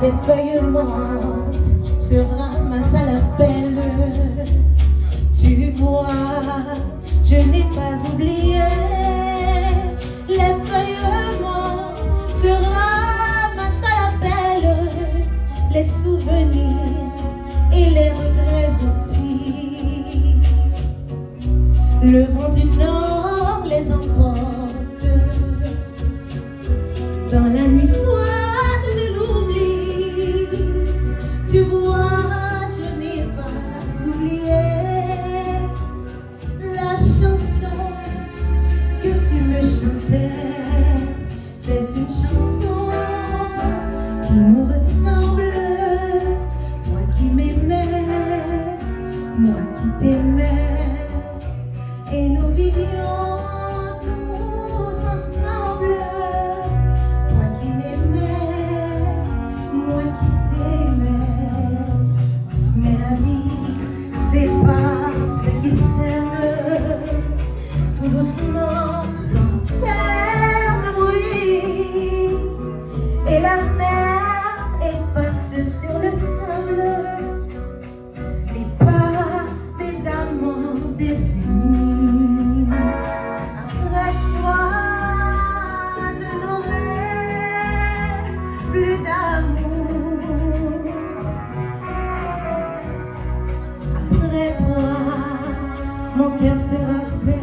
des feuilles mortes se ramassent à la pelle. Tu vois, je n'ai pas oublié. Les feuilles mortes se ramassent à la pelle. Les souvenirs et les regrets aussi. Le vent du nord les emporte dans la nuit froide de l'oubli. Tu vois, je n'ai pas oublié la chanson que tu me chantais. C'est une chanson qui nous ressemble. Toi qui m'aimais, moi qui t'aimais, et nous vivions tous ensemble. Toi qui m'aimais, moi qui t'aimais. Mais la vie, c'est pas ceux qui s'aiment. Tout doucement, sans faire de bruit. Et la mer efface sur le sable les pas des amants désunis. Après toi, je n'aurai plus d'amour. Après toi, mon cœur sera fait.